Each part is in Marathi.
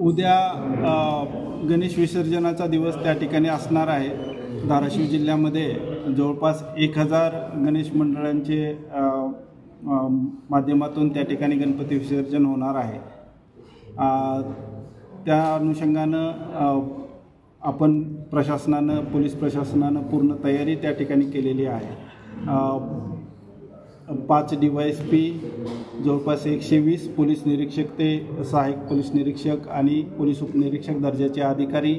उद्या गणेश विसर्जनाचा दिवस त्या ठिकाणी असणार आहे। धाराशिव जिल्ह्यामध्ये जवळपास 1000 गणेश मंडळांचे माध्यमातून त्या ठिकाणी गणपती विसर्जन होणार आहे। त्या अनुषंगानं आपण प्रशासनानं पोलीस प्रशासनानं पूर्ण तयारी त्या ठिकाणी केलेली आहे। 5 DYSP जवळपास 120 पोलीस निरीक्षक ते सहाय्यक पोलीस निरीक्षक आणि पोलीस उपनिरीक्षक दर्जाचे अधिकारी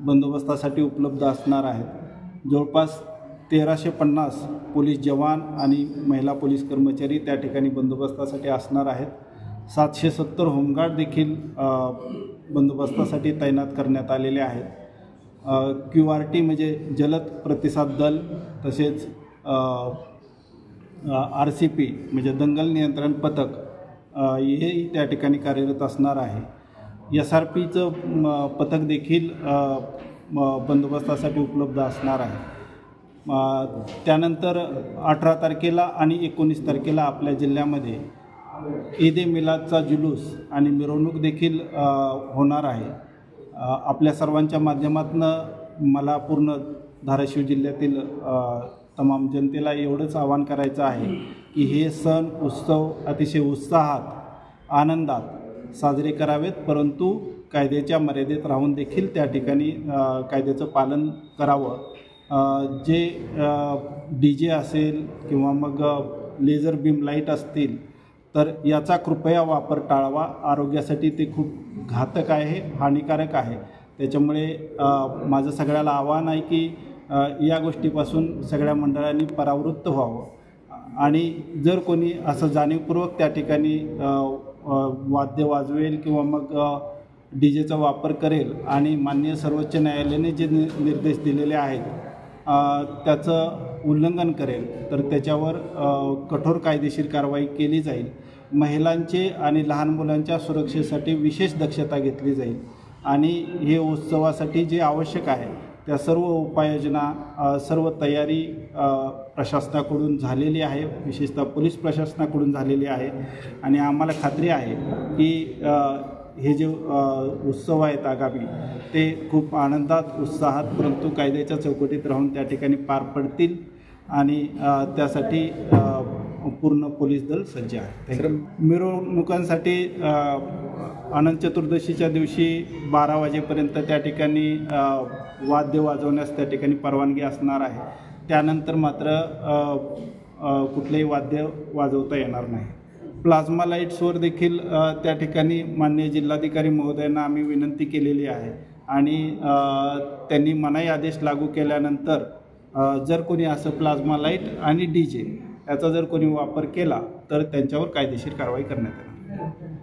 बंदोबस्तासाठी उपलब्ध असणार आहेत। जवळपास 1350 पोलीस जवान आणि महिला पोलीस कर्मचारी त्या ठिकाणी बंदोबस्तासाठी असणार आहेत। 770 होमगार्ड देखील बंदोबस्तासाठी तैनात करण्यात आलेले आहेत। QRT म्हणजे जलद प्रतिसाद दल, तसेच RCP म्हणजे दंगल नियंत्रण पथक हेही त्या ठिकाणी कार्यरत असणार आहे। SRPचं पथक देखील बंदोबस्तासाठी उपलब्ध असणार आहे। त्यानंतर 18 तारखेला आणि 19 तारखेला आपल्या जिल्ह्यामध्ये ईद ए मिलादचा जुलूस आणि मिरवणूक देखील होणार आहे। आपल्या सर्वांच्या माध्यमातून मला पूर्ण धाराशिव जिल्ह्यातील तमाम जनतेला एवढंच आवाहन करायचं आहे की हे सण उत्सव अतिशय उत्साहात आनंदात साजरे करावेत, परंतु कायद्याच्या मर्यादेत राहून देखील त्या ठिकाणी कायद्याचं पालन करावं। जे DJ असेल किंवा मग लेझर बीम लाईट असतील तर याचा कृपया वापर टाळावा। आरोग्यासाठी ते खूप घातक आहे, हानिकारक आहे। त्याच्यामुळे माझं सगळ्याला आव्हान आहे की या गोष्टीपासून सगळ्या मंडळांनी परावृत्त व्हावं आणि जर कोणी असं जाणीवपूर्वक त्या ठिकाणी वाद्य वाजवेल किंवा मग DJचा वापर करेल आणि माननीय सर्वोच्च न्यायालयाने जे निर्देश दिलेले आहेत त्याचं उल्लंघन करेल तर त्याच्यावर कठोर कायदेशीर कारवाई केली जाईल। महिलांचे आणि लहान मुलांच्या सुरक्षेसाठी विशेष दक्षता घेतली जाईल आणि हे उत्सवासाठी जे आवश्यक आहे त्या सर्व उपाययोजना सर्व तयारी प्रशासनाकडून झालेली आहे, विशेषतः पोलीस प्रशासनाकडून झालेली आहे आणि आम्हाला खात्री आहे की हे जे उत्सव आहेत आगामी ते खूप आनंदात उत्साहात परंतु कायद्याच्या चौकटीत राहून त्या ठिकाणी पार पडतील आणि त्यासाठी पूर्ण पोलीस दल सज्ज आहे। मिरवणुकांसाठी अनंत चतुर्दशीच्या दिवशी 12 वाजेपर्यंत त्या ठिकाणी वाद्य वाजवण्यास त्या ठिकाणी परवानगी असणार आहे। त्यानंतर मात्र कुठलेही वाद्य वाजवता येणार नाही। प्लाझ्मा लाईट्सवर देखील त्या ठिकाणी माननीय जिल्हाधिकारी महोदयांना आम्ही विनंती केलेली आहे आणि त्यांनी मनाई आदेश लागू केल्यानंतर जर कोणी असं प्लाझ्मा लाईट आणि DJ याचा जर कोणी वापर केला तर त्यांच्यावर कायदेशीर कारवाई करण्यात येईल।